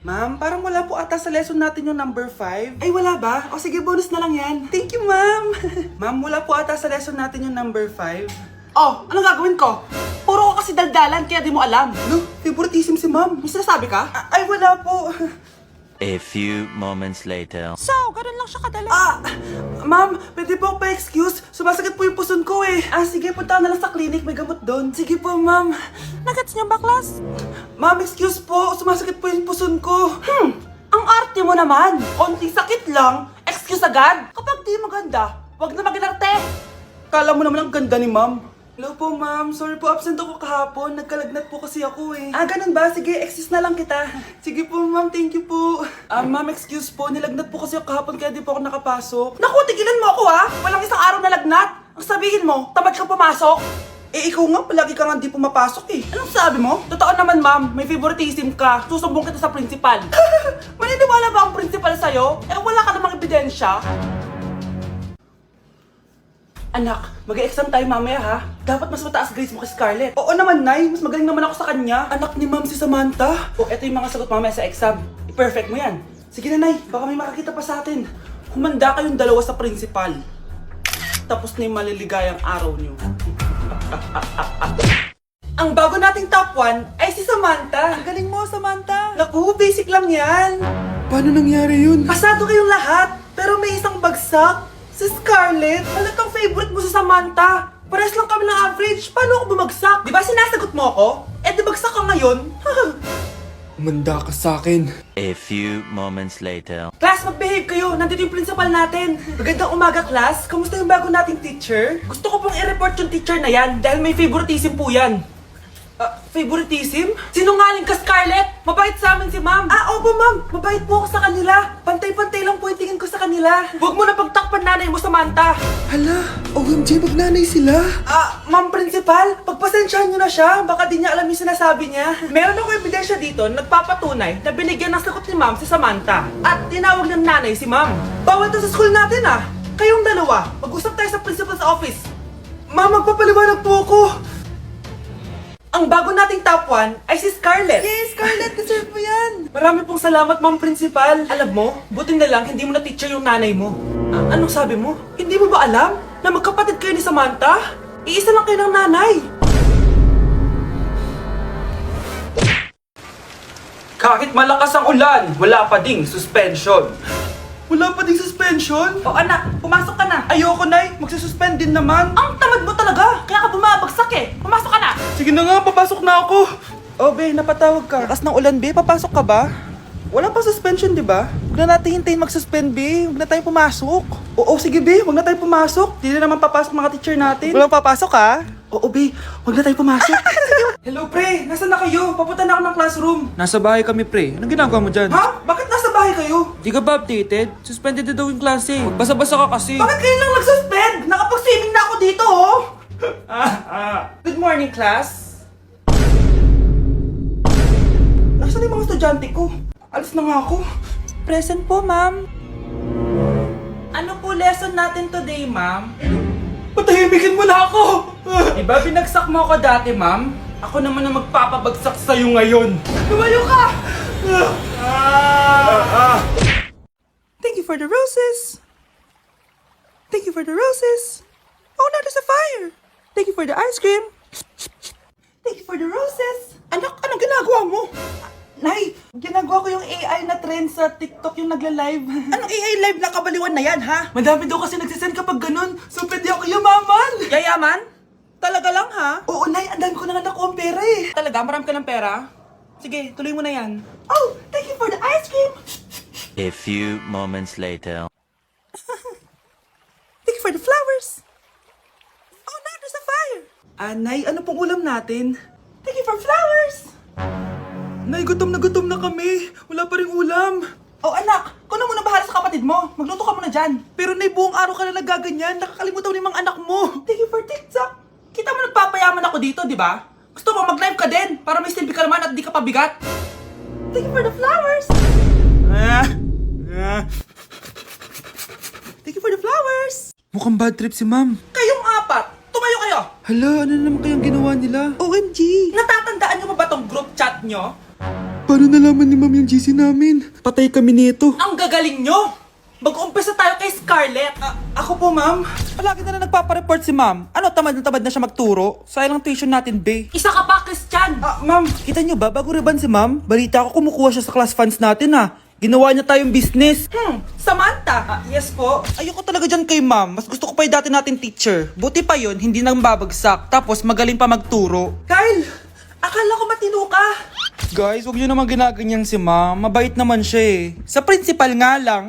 Ma'am, parang wala po ata sa lesson natin yung number 5. Ay, wala ba? O sige, bonus na lang yan. Thank you, ma'am. Ma'am, wala po ata sa lesson natin yung number 5. Oh, anong gagawin ko? Puro ko kasi daldalan kaya di mo alam. No, favoritism si ma'am. May sinasabi ka? Ay, wala po. A few moments later. So, ganun lang siya kadali. Ma'am, pwede po pa-excuse? Sumasakit po yung puson ko eh. Sige, punta na lang sa clinic. May gamot doon. Sige po, ma'am. Nagets niyo ba, class? Ma'am, excuse po. Sumasakit po yung puson ko. Ang arte mo naman. Konting sakit lang. Excuse agad. Kapag di maganda, wag na mag-inarte. Kala mo naman ang ganda ni ma'am. Hello po, ma'am. Sorry po, absent ako kahapon. Nagkalagnat po kasi ako eh. Ganun ba? Sige, excuse na lang kita. Sige po, ma'am. Thank you po. Ma'am, excuse po. Nilagnat po kasi ako kahapon kaya di po ako nakapasok. Naku, tigilan mo ako ha. Walang isang araw na lagnat. Ang sabihin mo, tamad kang pumasok. Ikaw nga, palagi ka nga di pumapasok eh. Anong sabi mo? Totoo naman, ma'am. May favoritism ka. Susumbong kita sa principal. Maniniwala ba ang principal sa'yo? Wala ka namang ebidensya. Anak, mag-exam tayo mamaya ha. Dapat mas mataas grades mo kay Scarlett. Oo naman, Nay. Mas magaling naman ako sa kanya. Anak ni ma'am si Samantha. Eto yung mga sagot mamaya sa exam. I-perfect mo yan. Sige na, Nay. Baka may makakita pa sa atin. Humanda kayong dalawa sa principal. Tapos na yung maliligayang araw niyo. Ang bago nating top 1 ay si Samantha. Ang galing mo, Samantha. Naku, basic lang yan. Paano nangyari yun? Pasado kayong lahat, pero may isang bagsak. Si Scarlett, talagang favorite mo si Samantha. Pares lang kami ng average. Paano ako bumagsak? Di ba sinasagot mo ako? Di bagsak ka ngayon? Manda ka sa akin. A few moments later. Class, mag-behave kayo. Nandito yung principal natin. Magandang umaga, class. Kamusta yung bago nating teacher? Gusto ko pong i-report yung teacher na yan dahil may favoritism po yan. Favoritism? Sinungaling ka, Scarlett! Mabait sa amin si ma'am! Opo, ma'am. Mabait po ako sa kanila. Pantay-pantay lang po yung tingin ko sa kanila. Huwag mo na pagtakpan nanay mo, Samantha! Hala, OMG, magnanay sila. Ma'am Principal, pagpasensyahan niyo na siya. Baka di niya alam yung sinasabi niya. Meron ako ebidensya dito na nagpapatunay na binigyan ng sagot ni ma'am si Samantha at tinawag ng nanay si ma'am. Bawal to sa school natin Kayong dalawa, mag-usap tayo sa principal's office. Ma'am, magpapaliwanag po ako. Ang bago nating top 1 ay si Scarlett. Yes, Scarlett, deserve mo yan. Marami pong salamat, Ma'am Principal. Alam mo, buti na lang hindi mo na teacher yung nanay mo. Anong sabi mo? Hindi mo ba alam na magkapatid kayo ni Samantha? Iisa lang kayo ng nanay. Kahit malakas ang ulan, wala pa ding suspension. Wala pa ding suspension? O anak, pumasok ka na. Ayoko, Nay. Magsususpend din naman. Ang tamad mo talaga, kaya ka bumabagsak eh. Pumasok ka na. Sige na nga, papasok na ako. Be, napatawag ka. Lakas ng ulan, Be. Papasok ka ba? Wala pa suspension, di ba? Huwag na natin hintayin mag-suspend, Be. Huwag na tayo pumasok. Oo, sige, Be. Huwag na tayo pumasok. Di na naman papasok mga teacher natin. Walang papasok, ha? Oo, Be. Huwag na tayo pumasok. Hello, pre. Nasaan na kayo? Papunta na ako ng classroom. Nasa bahay kami, pre. Anong ginagawa mo dyan? Ha? Bakit nasa bahay kayo? Di ka ba updated? Suspended na daw yung klase. Basa-basa ka kasi. Bakit kayo lang nag-suspend? Nakapag-swimming na ako dito, oh. Good morning, class. Nasaan yung mga estudyante ko? Alis na nga ako. Present po, ma'am. Ano po lesson natin today, ma'am? Patahimikin mo na ako! Diba binagsak mo ako dati, ma'am? Ako naman ang magpapabagsak sa'yo ngayon. Lumayo ka! Thank you for the roses. Thank you for the roses. Oh no, there's a fire. Thank you for the ice cream. Thank you for the roses. Anak, anong ginagawa mo? Nay, ginagawa ko yung AI na trend sa TikTok yung nagla-live. Anong AI live na kabaliwan na yan, ha? Madami daw kasi nagsisend kapag ganun, so pwede ako yumaman. Yayaman? Talaga lang ha? Oo, Nay, ang dami ko na nga nakuha ang pera eh. Talaga, marami ka ng pera? Sige, tuloy mo na yan. Oh, thank you for the ice cream. A few moments later. Thank you for the flowers. Oh no, there's a fire. Nay, ano pong ulam natin? Thank you for flowers. Nay, gutom na kami. Wala pa rin ulam. Oh anak, kung na muna bahala sa kapatid mo. Magluto ka muna dyan. Pero Nay, buong araw ka na nagaganyan. Nakakalimutan mo yung mga anak mo. Thank you for TikTok. Kita mo nagpapayaman ako dito, di ba? Gusto mo mag-live ka din para may silbi ka naman at di ka pabigat. Thank you for the flowers. Thank you for the flowers. Mukhang bad trip si ma'am. Kayong apat, tumayo kayo. Hala, ano naman kayang ginawa nila? OMG. Natatandaan nyo pa ba tong group chat nyo? Paano nalaman ni ma'am yung GC namin? Patay kami nito. Ang gagaling nyo! Mag-umpisa tayo kay Scarlett. Ako po, ma'am. Palagi na nagpapareport si ma'am. Ano, tamad na siya magturo? Sayang tuition natin, be. Isa ka pa, Christian! Ma'am, kita niyo ba, bago riban si ma'am, balita ko kumukuha siya sa class funds natin, ha. Ginawa niya tayong business. Samantha! Yes po. Ayoko talaga dyan kay ma'am. Mas gusto ko pa yung dati nating teacher. Buti pa yon, hindi nang babagsak. Tapos magaling pa magturo. Kyle! Akala ko matino ka! Guys, huwag niyo naman ginaganyan si ma'am. Mabait naman siya eh. Sa principal nga lang.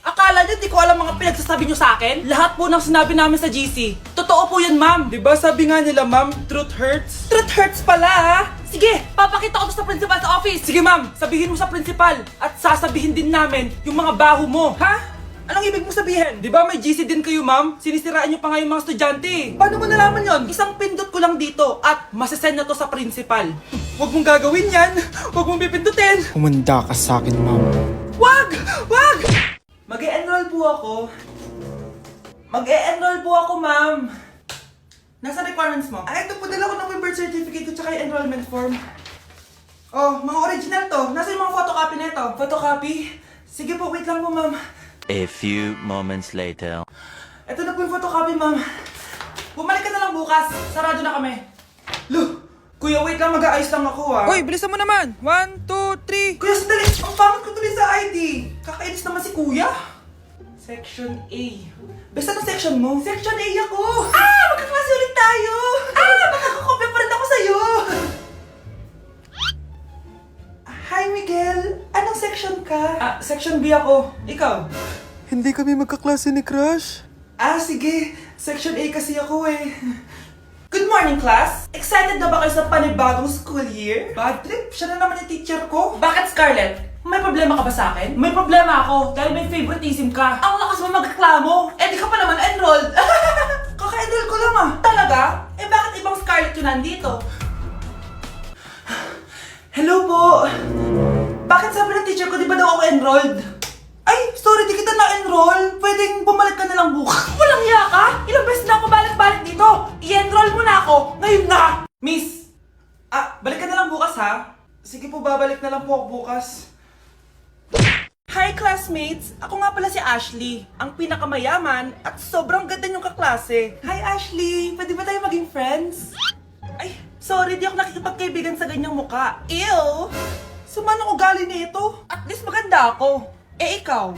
Akala niyo di ko alam mga pinagsasabi niyo sa akin? Lahat po ng sinabi namin sa GC. Totoo po yan, ma'am. Diba sabi nga nila, ma'am, truth hurts? Truth hurts pala, ha? Sige, papakita ko to sa principal sa office. Sige, ma'am, sabihin mo sa principal. At sasabihin din namin yung mga baho mo. Ha? Anong ibig mo sabihin? Di ba may GC din kayo, ma'am? Sinisiraan niyo pa nga yung mga estudyante. Paano mo nalaman yon? Isang pindot ko lang dito at masasend na to sa principal. Huwag mong gagawin yan. Huwag mong pipindutin. Humanda ka sa akin, ma'am. Wag! Wag! Mag-e-enroll po ako. Mag-e-enroll po ako, ma'am. Nasa requirements mo? Ito po, dala ko ng birth certificate ko tsaka yung enrollment form. Oh, mga original to. Nasa yung mga photocopy nito? Photocopy? Sige po, wait lang po, ma'am. A few moments later. Ito na po yung photocopy, ma'am. Bumalik ka na lang bukas. Sarado na kami. Lo, kuya, wait lang. Mag-aayos lang ako, ah. Hoy, bilisan mo naman! 1, 2, 3! Kuya, sandali. Ang pangit ko tuloy sa ID. Kakainis naman si kuya. Section A. Basta ng section mo? Section A ako. Magkaklase ulit tayo. Makakakopya pa rin ako sa'yo. Hi, Miguel. Anong section ka? Section B ako. Ikaw? Hindi kami magkaklase ni Crush. Sige. Section A kasi ako eh. Good morning, class! Excited na ba kayo sa panibagong school year? Bad trip? Siya na naman yung teacher ko. Bakit, Scarlett? May problema ka ba sa akin? May problema ako dahil may favoritism ka. Ang lakas mo magreklamo. Di ka pa naman enrolled. Kaka-enroll ko lang ah. Talaga? Bakit ibang Scarlett yun nandito? Hello po! Bakit sabi ng teacher ko, di ba daw ako enrolled? Ay, sorry, di kita na-enroll. Pwedeng bumalik ka na lang bukas. Walang hiya ka? Ilang beses na ako balik-balik dito. I-enroll mo na ako. Ngayon na. Miss! Balik ka na lang bukas ha? Sige po, babalik na lang po ako bukas. Hi classmates! Ako nga pala si Ashley, ang pinakamayaman at sobrang ganda niyong kaklase. Hi Ashley! Pwede ba tayo maging friends? Ay, sorry, di ako nakikipagkaibigan sa ganyang muka. Ew! Sumanong ugali nito? At least maganda ako. Ikaw?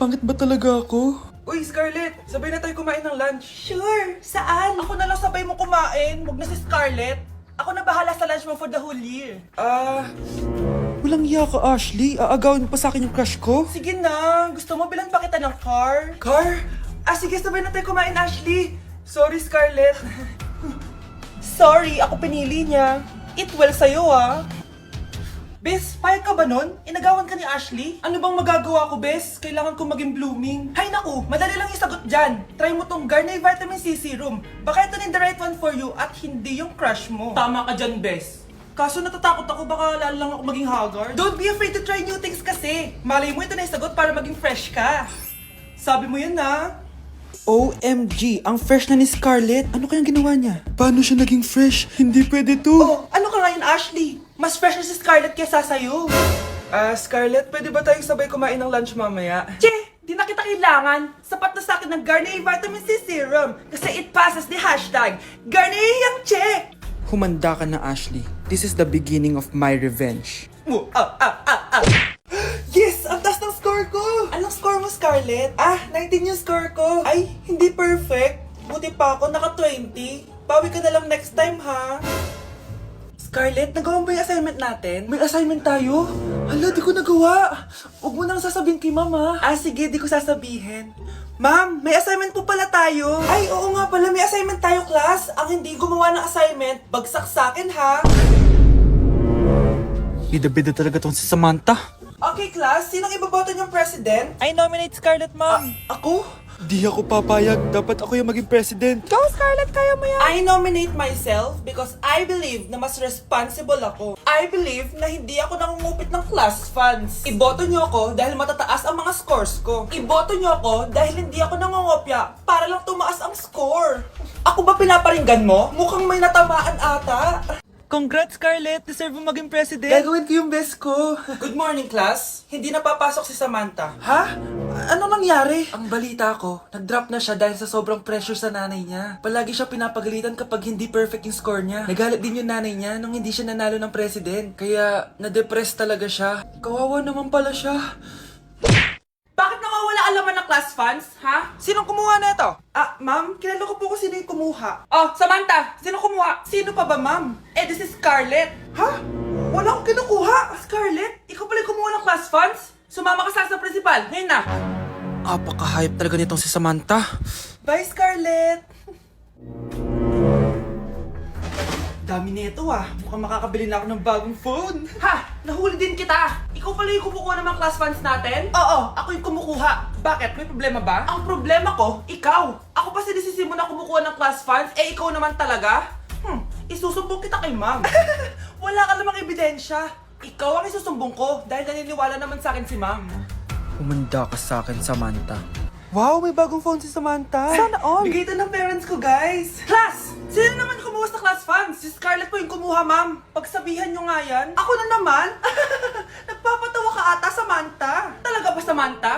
Pangit ba talaga ako? Uy, Scarlett! Sabay na tayo kumain ng lunch. Sure! Saan? Ako na lang sabay mo kumain. Huwag na si Scarlett. Ako na bahala sa lunch mo for the whole year. Walang iya ka, Ashley. Aagawin pa sa akin yung crush ko. Sige na. Gusto mo bilan pa kita ng car? Car? Sige, sabay na tayo kumain, Ashley. Sorry, Scarlett. Sorry, ako pinili niya. Eat well sa'yo, ah. Bes, payag ka ba nun? Inagawan ka ni Ashley? Ano bang magagawa ko, Bes? Kailangan ko maging blooming. Hay naku, madali lang yung sagot dyan. Try mo tong Garnier Vitamin C Serum. Baka ito na the right one for you at hindi yung crush mo. Tama ka dyan, Bes. Kaso natatakot ako, baka lalo lang ako maging haggard. Don't be afraid to try new things kasi. Malay mo ito na yung sagot para maging fresh ka. Sabi mo yun na. OMG, ang fresh na ni Scarlett. Ano kayang ginawa niya? Paano siya naging fresh? Hindi pwede to. Ano ka ngayon, Ashley? Mas fresh na si Scarlett kesa sa'yo. Scarlett, pwede ba tayong sabay kumain ng lunch mamaya? Che, di na kita kailangan. Sapat na sa akin ng Garnier Vitamin C Serum kasi it passes the hashtag Garnier yang che! Humanda ka na, Ashley. This is the beginning of my revenge. Yes! Ang taas ng score ko! Anong score mo, Scarlett? 19 yung score ko. Ay, hindi perfect. Buti pa ako, naka 20. Bawi ka na lang next time, ha? Scarlett, nagawa mo ba yung assignment natin? May assignment tayo? Hala, di ko nagawa. Huwag mo nang sasabihin kay mama. Sige, di ko sasabihin. Ma'am, may assignment po pala tayo. Ay, oo nga pala, may assignment tayo, class. Ang hindi gumawa ng assignment, bagsak sa akin, ha? Bida-bida talaga tong si Samantha. Okay, class, sinong iboboto niyong president? I nominate Scarlett, ma'am. Ako? Di ako papayag. Dapat ako yung maging president. Go, Scarlett! Kaya mo yan! I nominate myself because I believe na mas responsible ako. I believe na hindi ako nangungupit ng class funds. Iboto niyo ako dahil matataas ang mga scores ko. Iboto niyo ako dahil hindi ako nangungopya para lang tumaas ang score. Ako ba pinaparinggan mo? Mukhang may natamaan ata. Congrats, Scarlett! Deserve mo maging president! Gagawin ko yung best ko. Good morning, class. Hindi na papasok si Samantha. Ha? Ano nangyari? Ang balita ko, nag-drop na siya dahil sa sobrang pressure sa nanay niya. Palagi siya pinapagalitan kapag hindi perfect yung score niya. Nagalit din yung nanay niya nung hindi siya nanalo ng president. Kaya, na-depress talaga siya. Kawawa naman pala siya. Bakit nawawala ang laman ng class funds, ha? Sinong kumuha na ito? Ma'am, kilala ko po kung sino yung kumuha. Oh, Samantha, sino kumuha? Sino pa ba, ma'am? This is Scarlett. Ha? Wala akong kinukuha. Scarlett, ikaw pala yung kumuha ng class funds? Sumama ka sa principal, ngayon na. Apaka-hype talaga nitong si Samantha. Bye, Scarlett! Dami nito Mukhang makakabili na ako ng bagong phone. Ha? Nahuli din kita. Ikaw pala yung kumukuha ng mga class funds natin? Oo, ako yung kumukuha. Bakit? May problema ba? Ang problema ko, ikaw. Ako pa sinisisi mo na kumukuha ng class funds, ikaw naman talaga? Isusumbong kita kay ma'am. Wala ka namang ebidensya. Ikaw ang isusumbong ko dahil naniniwala naman sa akin si ma'am. Humanda ka sa akin, Samantha. Wow, may bagong phone si Samantha. Sana all. Bigay ito ng parents ko, guys. Class! Sino naman kumuha sa class funds? Si Scarlett po yung kumuha, ma'am. Pagsabihan nyo nga yan. Ako na naman? Nagpapatawa ka ata, Samantha. Talaga ba, Samantha?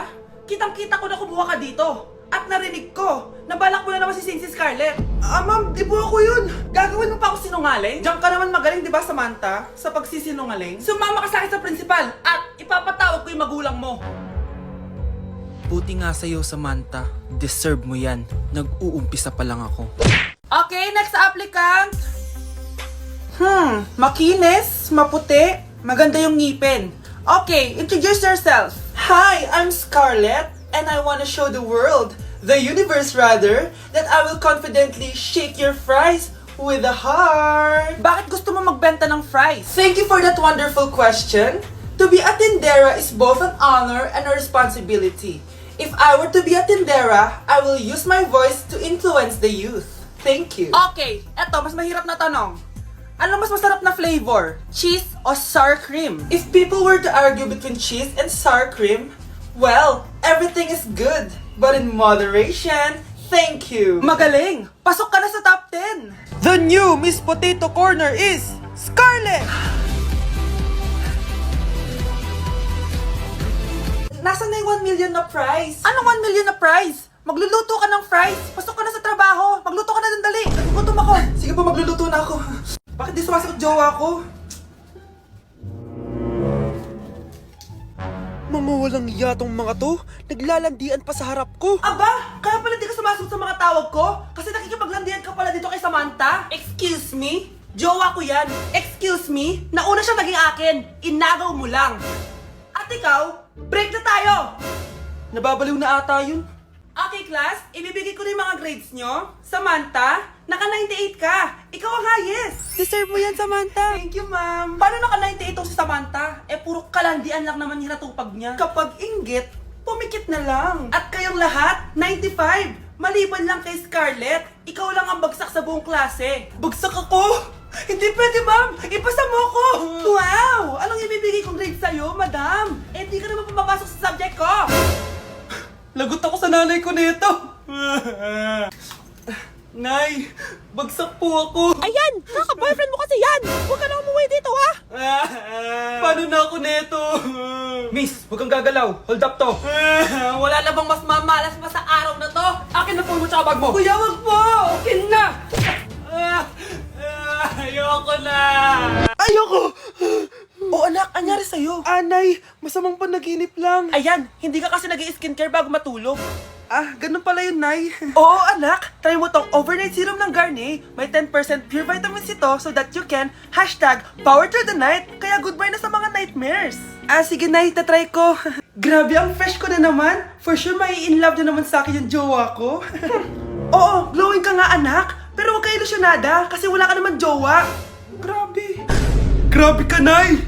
Kitang-kita ko na kumuha ka dito. At narinig ko, nabalak mo na naman si Scarlett. Ma'am, di po ako yun. Gagawin mo pa ako sinungaling? Diyan ka naman magaling, di ba, Samantha? Sa pagsisinungaling. Sumama ka sa akin sa principal at ipapatawag ko yung magulang mo. Buti nga sa'yo, Samantha. Deserve mo yan. Nag-uumpisa pa lang ako. Okay, next applicant. Makinis, maputi, maganda yung ngipin. Okay, introduce yourself. Hi, I'm Scarlett, and I want to show the world, the universe rather, that I will confidently shake your fries with a heart. Bakit gusto mo magbenta ng fries? Thank you for that wonderful question. To be a tindera is both an honor and a responsibility. If I were to be a tindera, I will use my voice to influence the youth. Thank you. Okay, eto, mas mahirap na tanong. Ano mas masarap na flavor? Cheese o sour cream? If people were to argue between cheese and sour cream, well, everything is good, but in moderation. Thank you. Magaling! Pasok ka na sa top 10! The new Miss Potato Corner is Scarlett! Nasaan na yung 1 million na prize? Anong 1 million na prize? Magluluto ka ng fries? Pasok ka na sa trabaho! Magluto ka na ng dali! Nagugutom ako! Sige po, magluluto na ako. Bakit di sumasagot jowa ko? Mga walang yatong mga to, naglalandian pa sa harap ko. Aba! Kaya pala di ka sumasagot sa mga tawag ko? Kasi nakikipaglandian ka pala dito kay Samantha? Excuse me? Jowa ko yan! Excuse me? Nauna siyang naging akin! Inagaw mo lang! At ikaw, break na tayo! Nababaliw na ata yun. Okay, class, ibibigay ko na yung mga grades nyo. Samantha, naka-98 ka. Ikaw ang highest. Deserve mo yan, Samantha. Thank you, ma'am. Paano naka-98 si Samantha? Puro kalandian lang naman yung natupag niya. Kapag inggit, pumikit na lang. At kayong lahat, 95. Maliban lang kay Scarlett, ikaw lang ang bagsak sa buong klase. Bagsak ako! Hindi pwede, ma'am! Ipasa mo ako! Wow! Anong ibibigay kong grade sa'yo, madam? Di ka naman pumapasok sa subject ko. Lagot ako sa nanay ko nito. Nay, bagsak po ako. Ayan! Kaka-boyfriend mo kasi yan! Huwag ka na umuwi dito, ha? Paano na ako nito? Miss, huwag kang gagalaw. Hold up to. Wala na bang mas mamalas pa sa araw na to? Akin na phone mo tsaka bag mo. Kuya, wag po! Akin na! Ayoko na! Ayoko! O anak, anyari sa'yo? Anay, masamang panaginip lang. Ayan, hindi ka kasi nag-i-skincare bago matulog. Ganun pala yun, Nay. Oo, anak. Try mo tong overnight serum ng Garnier. May 10% pure vitamin C to so that you can #power through the night. Kaya goodbye na sa mga nightmares. Sige, Nay, tatry ko. Grabe, ang fresh ko na naman. For sure, mai-in love na naman sa akin yung jowa ko. Oo, glowing ka nga, anak. Pero huwag ka ilusyonada kasi wala ka naman jowa. Grabe. Grabe ka, Nay.